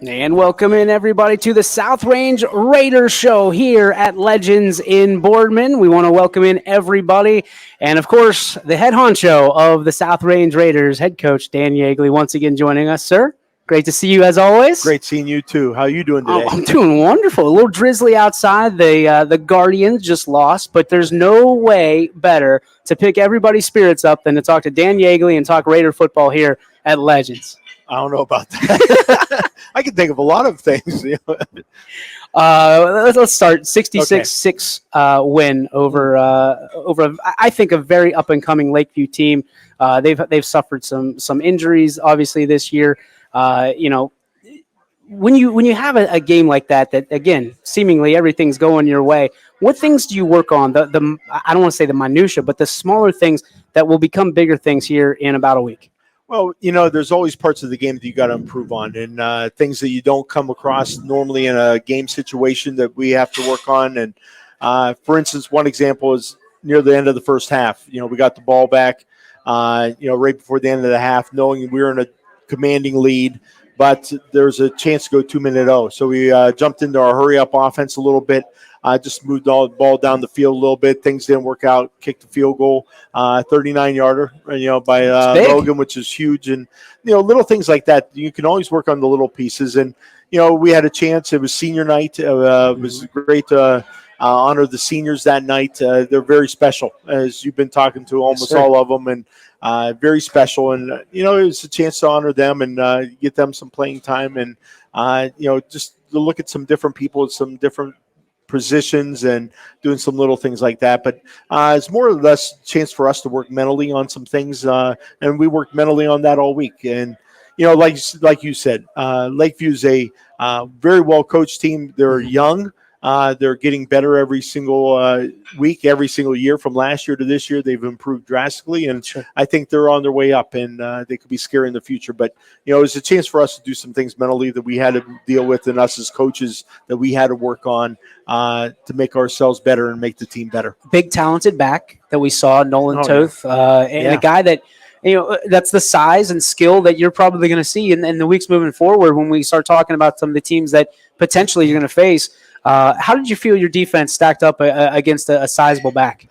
And welcome in, everybody, to the South Range Raiders show here at Legends in Boardman. We want to welcome in everybody. And, of course, the head honcho of the South Range Raiders, head coach Dan Yeagley, once again joining us, sir. Great to see you, as always. Great seeing you, too. How are you doing today? I'm doing wonderful. A little drizzly outside. The Guardians just lost, but there's no way better to pick everybody's spirits up than to talk to Dan Yeagley and talk Raider football here at Legends. I don't know about that. I can think of a lot of things. Let's start 66-6 win over I think a very up and coming Lakeview team. They've suffered some injuries obviously this year. When you have a game like that again seemingly everything's going your way, what things do you work on? The I don't want to say the minutia, but the smaller things that will become bigger things here in about a week. Well, there's always parts of the game that you got to improve on, and things that you don't come across normally in a game situation that we have to work on. And for instance, one example is near the end of the first half. We got the ball back, right before the end of the half, knowing we were in a commanding lead, but there's a chance to go 2-minute O. So we jumped into our hurry-up offense a little bit. Just moved all the ball down the field a little bit. Things didn't work out. Kicked the field goal, 39-yarder, by Logan, which is huge. And little things like that. You can always work on the little pieces. And we had a chance. It was senior night. It was great to honor the seniors that night. They're very special, as you've been talking to almost all of them, and very special. And it was a chance to honor them and get them some playing time, and just to look at some different people at some different positions and doing some little things like that. But it's more or less a chance for us to work mentally on some things, and we worked mentally on that all week. And like you said, Lakeview's a very well coached team. They're young. They're getting better every single week, every single year. From last year to this year, they've improved drastically, and I think they're on their way up, and they could be scary in the future. But, it's a chance for us to do some things mentally that we had to deal with, and us as coaches that we had to work on to make ourselves better and make the team better. Big talented back that we saw, Nolan Toth, and a guy that, that's the size and skill that you're probably going to see in the weeks moving forward when we start talking about some of the teams that potentially you're going to face. How did you feel your defense stacked up against a sizable back?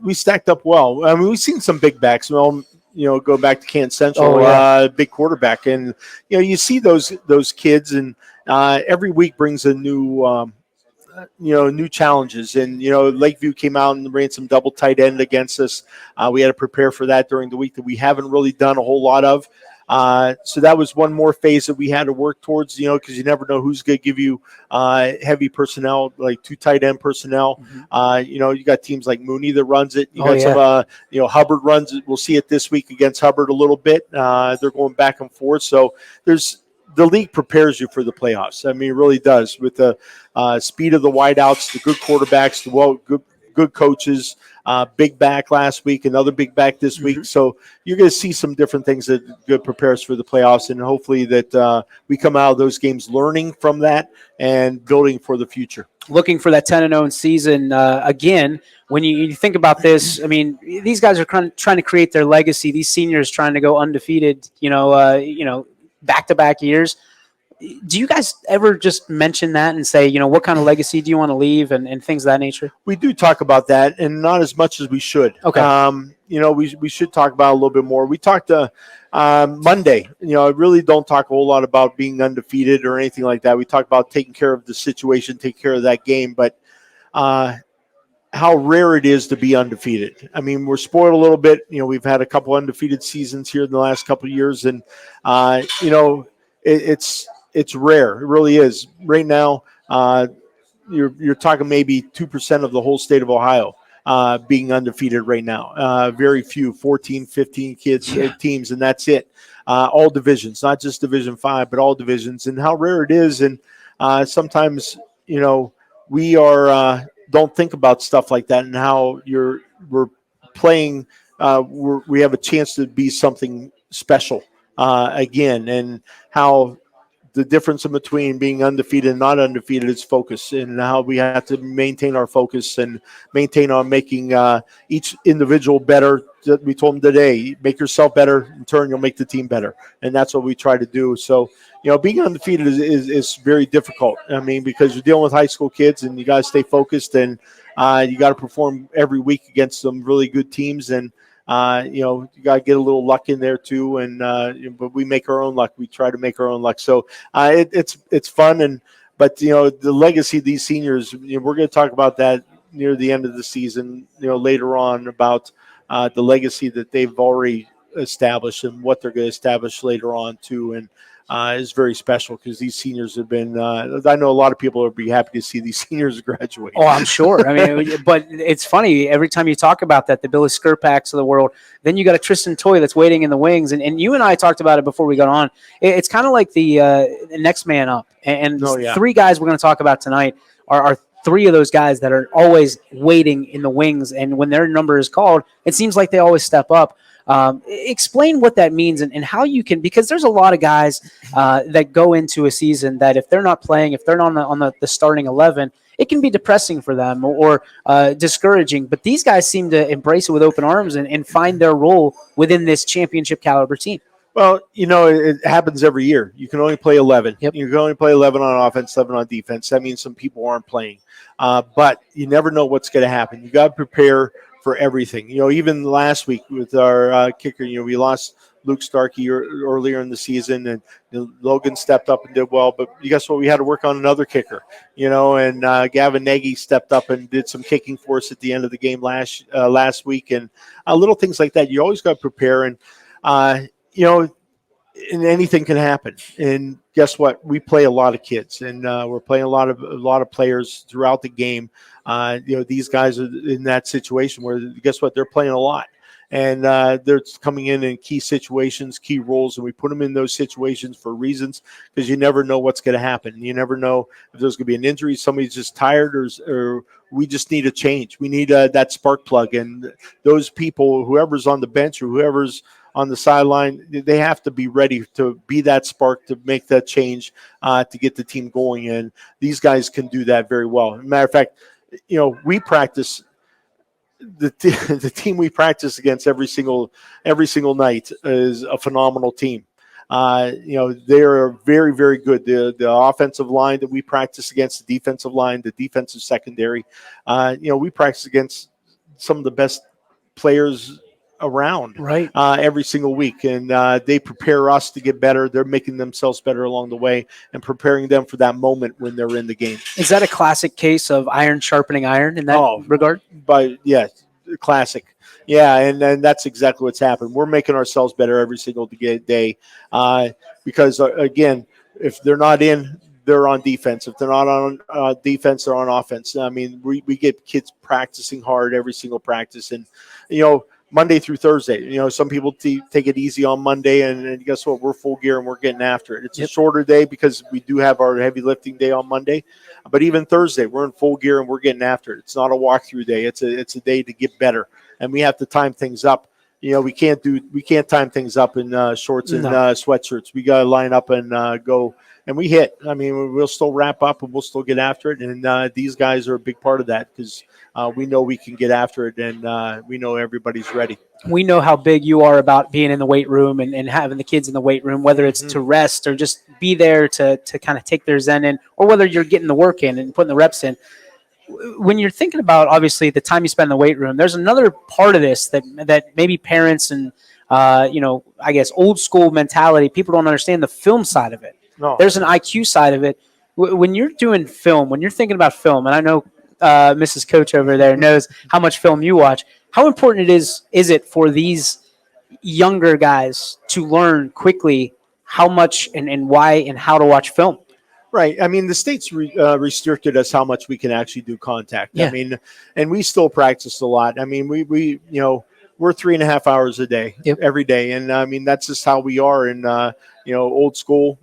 We stacked up well. I mean, we've seen some big backs. Well, go back to Kent Central, big quarterback, and you see those kids, and every week brings a new new challenges. And Lakeview came out and ran some double tight end against us. We had to prepare for that during the week that we haven't really done a whole lot of. So that was one more phase that we had to work towards, because you never know who's going to give you heavy personnel, like 2 tight end personnel. Mm-hmm. You got teams like Mooney that runs it. You got some, Hubbard runs it. We'll see it this week against Hubbard a little bit. They're going back and forth. So the league prepares you for the playoffs. I mean, it really does, with the speed of the wideouts, the good quarterbacks, the good coaches, big back last week, another big back this week. So you're going to see some different things that good prepare us for the playoffs, and hopefully that we come out of those games learning from that and building for the future. Looking for that 10-0 season again. When you think about this, I mean, these guys are trying to create their legacy. These seniors trying to go undefeated, back-to-back years. Do you guys ever just mention that and say, what kind of legacy do you want to leave and things of that nature? We do talk about that, and not as much as we should. Okay. We should talk about it a little bit more. We talked Monday. I really don't talk a whole lot about being undefeated or anything like that. We talk about taking care of the situation, taking care of that game, but how rare it is to be undefeated. I mean, we're spoiled a little bit. We've had a couple undefeated seasons here in the last couple of years, and it's rare. It really is. Right now, you're talking maybe 2% of the whole state of Ohio being undefeated right now. Very few, 14, 15 teams, and that's it. All divisions, not just Division 5, but all divisions, and how rare it is. And sometimes, we don't think about stuff like that, and how we're playing. We have a chance to be something special again, and how the difference in between being undefeated and not undefeated is focus, and how we have to maintain our focus and maintain on making each individual better. We told them today, make yourself better. In turn, you'll make the team better, and that's what we try to do. So, being undefeated is very difficult. I mean, because you're dealing with high school kids, and you got to stay focused, and you got to perform every week against some really good teams, and you got to get a little luck in there too. And but we make our own luck. We try to make our own luck. So it's fun, but the legacy of these seniors. We're going to talk about that near the end of the season. Later on about the legacy that they've already established and what they're going to establish later on too. And is very special because these seniors have been. I know a lot of people would be happy to see these seniors graduate. Oh, I'm sure. I mean, but it's funny every time you talk about that, the Billy Skirpacks of the world. Then you got a Tristan Toy that's waiting in the wings, and you and I talked about it before we got on. It's kind of like the next man up, and three guys we're going to talk about tonight are three of those guys that are always waiting in the wings, and when their number is called, it seems like they always step up. Explain what that means and how you can, because there's a lot of guys that go into a season that if they're not playing, if they're not on the starting 11, it can be depressing for them or discouraging. But these guys seem to embrace it with open arms and find their role within this championship caliber team. Well, it happens every year. You can only play 11. Yep. You can only play 11 on offense, 7 on defense. That means some people aren't playing. But you never know what's going to happen. You got to prepare for everything. Even last week with our kicker, we lost Luke Starkey earlier in the season, and Logan stepped up and did well. But guess what? We had to work on another kicker, and Gavin Nagy stepped up and did some kicking for us at the end of the game last week, and little things like that. You always got to prepare, and and anything can happen. And guess what? We play a lot of kids, and we're playing a lot of players throughout the game. These guys are in that situation where, guess what? They're playing a lot, and they're coming in key situations, key roles, and we put them in those situations for reasons, because you never know what's going to happen. You never know if there's going to be an injury, somebody's just tired, or we just need a change. We need that spark plug, and those people, whoever's on the bench or whoever's on the sideline, they have to be ready to be that spark to make that change to get the team going. And these guys can do that very well. As a matter of fact, we practice the team we practice against every single night is a phenomenal team. They are very, very good. The offensive line that we practice against, the defensive line, the defensive secondary, we practice against some of the best players around every single week, and they prepare us to get better. They're making themselves better along the way and preparing them for that moment when they're in the game. Is that a classic case of iron sharpening iron in that regard? Classic. Yeah, and that's exactly what's happened. We're making ourselves better every single day because, again, if they're not in, they're on defense. If they're not on defense, they're on offense. I mean, we get kids practicing hard every single practice, and Monday through Thursday. Some people take it easy on Monday, and guess what? We're full gear and we're getting after it. It's a shorter day because we do have our heavy lifting day on Monday, but even Thursday, we're in full gear and we're getting after it. It's not a walkthrough day. It's a day to get better, and we have to time things up. We can't time things up in shorts and sweatshirts. We got to line up and go. And we hit. I mean, we'll still wrap up and we'll still get after it. And these guys are a big part of that because we know we can get after it, and we know everybody's ready. We know how big you are about being in the weight room and having the kids in the weight room, whether it's to rest or just be there to kind of take their zen in, or whether you're getting the work in and putting the reps in. When you're thinking about, obviously, the time you spend in the weight room, there's another part of this that maybe parents and, I guess, old school mentality, people don't understand the film side of it. No. There's an IQ side of it. When you're doing film, when you're thinking about film, and I know Mrs. Coach over there knows how much film you watch, how important is it for these younger guys to learn quickly how much and why and how to watch film? Right. I mean, the state's restricted us how much we can actually do contact. Yeah. I mean, and we still practice a lot. I mean, we're 3.5 hours a day, every day. And I mean, that's just how we are in, old school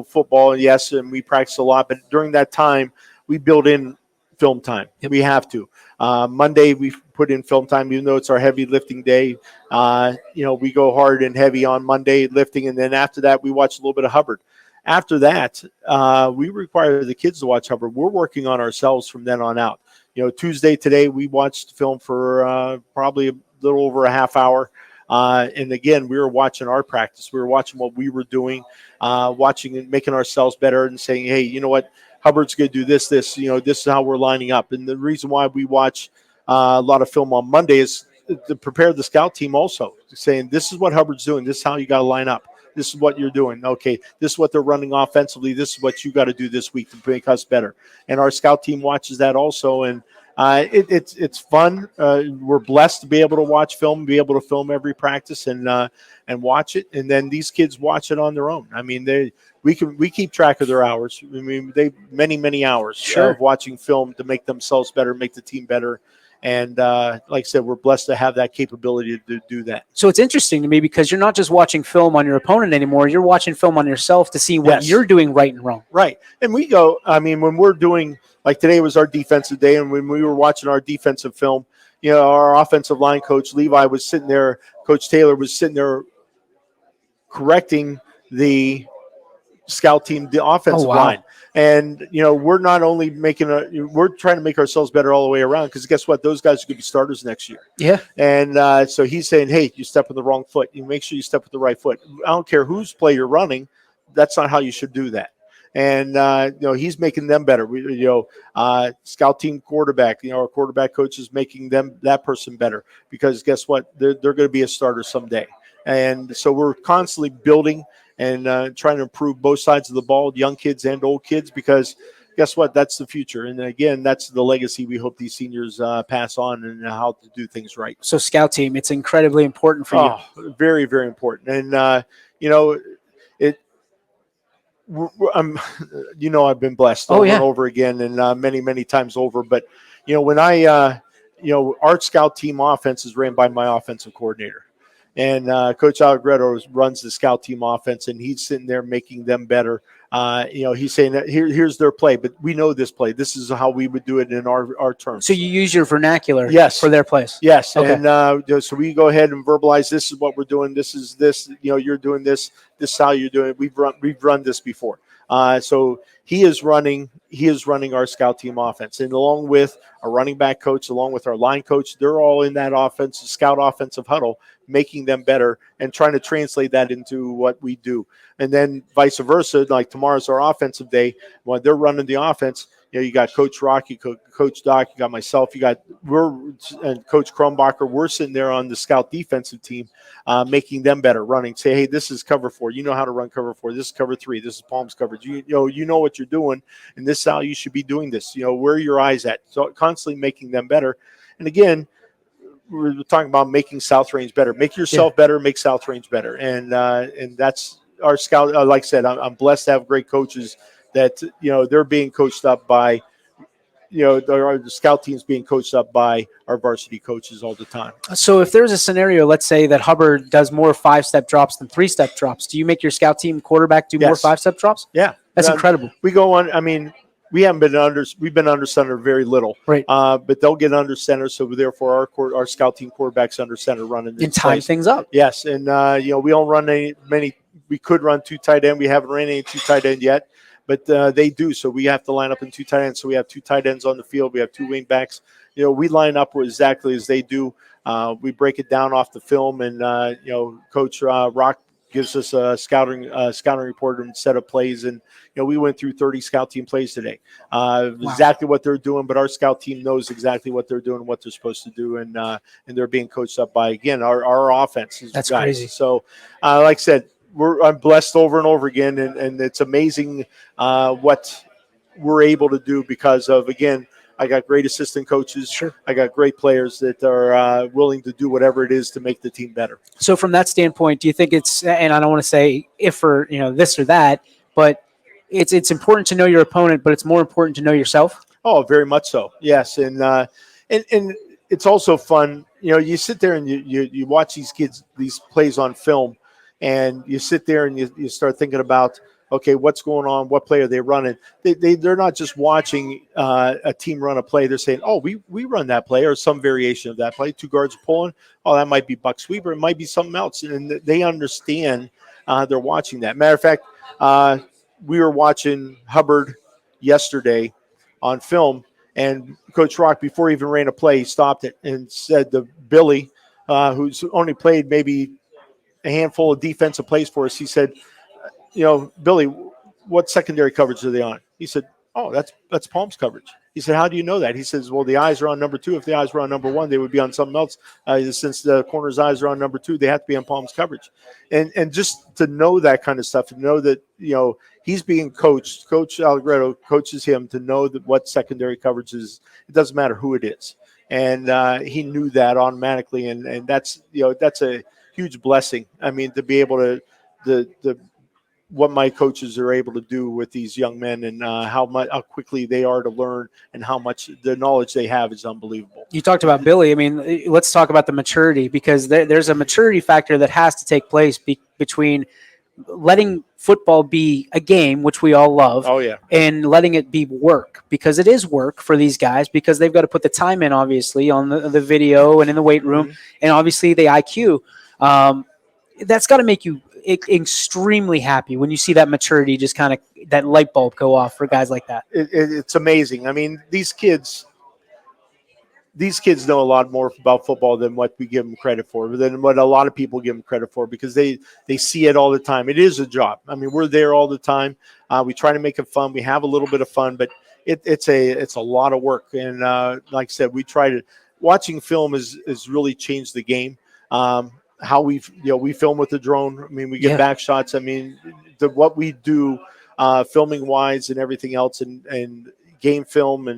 football. Yes. And we practice a lot, but during that time we build in film time. We have to. Monday we put in film time, even though it's our heavy lifting day. We go hard and heavy on Monday lifting. And then after that, we watch a little bit of Hubbard. after that, we require the kids to watch Hubbard. We're working on ourselves from then on out. Tuesday today, we watched film for probably a little over a half hour. And again, we were watching our practice. We were watching what we were doing, watching and making ourselves better and saying, hey, you know what? Hubbard's going to do this. This is how we're lining up. And the reason why we watch a lot of film on Monday is to prepare the scout team also, saying this is what Hubbard's doing. This is how you got to line up. This is what you're doing. Okay, this is what they're running offensively. This is what you got to do this week to make us better. And our scout team watches that also. And it's fun. We're blessed to be able to watch film, be able to film every practice and watch it. And then these kids watch it on their own. I mean, we keep track of their hours. I mean, they many hours of watching film to make themselves better, make the team better. And like I said, we're blessed to have that capability to do that. So it's interesting to me because you're not just watching film on your opponent anymore. You're watching film on yourself to see what you're doing right and wrong. Right. And we go, I mean, when we're doing, like today was our defensive day, and when we were watching our defensive film, our offensive line coach, Levi, was sitting there, Coach Taylor was sitting there correcting the scout team, the offensive line. And, we're not only we're trying to make ourselves better all the way around because guess what? Those guys are going to be starters next year. Yeah. And so he's saying, hey, you step on the wrong foot. You make sure you step with the right foot. I don't care whose play you're running. That's not how you should do that. And, he's making them better. Scout team quarterback, our quarterback coach is making that person better because guess what? They're going to be a starter someday. And so we're constantly building and trying to improve both sides of the ball, young kids and old kids, because guess what? That's the future. And again, that's the legacy we hope these seniors pass on and how to do things right. So scout team, it's incredibly important for you. Very, very important. And, I've been blessed over and over again and many times over. But, when our scout team offense is ran by my offensive coordinator. And Coach Allegretto runs the scout team offense, and he's sitting there making them better. He's saying that here's their play, but we know this play. This is how we would do it in our terms. So you use your vernacular for their plays? Yes. Okay. And so we go ahead and verbalize, this is what we're doing. This is this, you're doing this. This is how you're doing it. We've run this before. So he is running our scout team offense, and along with our running back coach, along with our line coach, they're all in that scout offensive huddle, making them better and trying to translate that into what we do. And then vice versa, like tomorrow's our offensive day. When they're running the offense, you got Coach Rocky, Coach Doc, you got myself, and Coach Kronbacher. We're sitting there on the scout defensive team, making them better, running. Say, hey, this is cover 4. You know how to run cover 4. This is cover 3. This is palms coverage. You know what you're doing, and this is how you should be doing this. Where are your eyes at? So constantly making them better. And again, we're talking about making South Range better. Make yourself better, make South Range better. And that's our scout. Like I said, I'm blessed to have great coaches that, they're being coached up by, the scout team's being coached up by our varsity coaches all the time. So if there's a scenario, let's say that Hubbard does more 5-step drops than 3-step drops, do you make your scout team quarterback do more 5-step drops? Yeah. That's incredible. We go on. I mean, we've been under center very little, right? But they'll get under center, so therefore our scout team quarterbacks under center running and time things up. Yes, and we don't run many. We could run 2 tight end. We haven't ran any 2 tight end yet, but they do. So we have to line up in 2 tight ends. So we have 2 tight ends on the field. We have 2 wing backs. We line up exactly as they do. We break it down off the film, and Coach Rock gives us a scouting report and set of plays. And, we went through 30 scout team plays today. Exactly what they're doing, but our scout team knows exactly what they're doing, what they're supposed to do. And they're being coached up by, again, our offense. That's guys. crazy. So, like I said, I'm blessed over and over again. And it's amazing what we're able to do because of, again, I got great assistant coaches. Sure. I got great players that are willing to do whatever it is to make the team better. So from that standpoint, do you think it's, and I don't want to say if or, this or that, but it's important to know your opponent, but it's more important to know yourself? Oh, very much so. Yes. And it's also fun. You sit there and you watch these kids, these plays on film, and you sit there and you start thinking about, okay, what's going on? What play are they running? They're not just watching a team run a play. They're saying, oh, we run that play or some variation of that play. 2 guards pulling. Oh, that might be buck sweeper. It might be something else. And they understand they're watching that. Matter of fact, we were watching Hubbard yesterday on film, and Coach Rock, before he even ran a play, stopped it and said to Billy, who's only played maybe a handful of defensive plays for us, he said, Billy, what secondary coverage are they on? He said, oh, that's Palms coverage. He said, how do you know that? He says, well, the eyes are on number 2. If the eyes were on number 1, they would be on something else. Since the corner's eyes are on number 2, they have to be on Palms coverage. And just to know that kind of stuff, to know that, he's being coached. Coach Allegretto coaches him to know that what secondary coverage is. It doesn't matter who it is. And he knew that automatically. And that's, that's a huge blessing. I mean, to be able to, what my coaches are able to do with these young men, and how quickly they are to learn, and how much the knowledge they have is unbelievable. You talked about Billy. I mean, let's talk about the maturity, because there's a maturity factor that has to take place between letting football be a game, which we all love, and letting it be work, because it is work for these guys, because they've got to put the time in, obviously, on the video and in the weight room, and obviously the IQ. That's got to make you extremely happy when you see that maturity, just kind of that light bulb go off for guys like that. It's amazing. I mean, these kids know a lot more about football than what we give them credit for, than what a lot of people give them credit for, because they see it all the time. It is a job. I mean, we're there all the time. We try to make it fun. We have a little bit of fun, but it's a lot of work. And like I said, we try to watching film has really changed the game. How we film with the drone. I mean, we get back shots. I mean, what we do filming wise and everything else, and game film and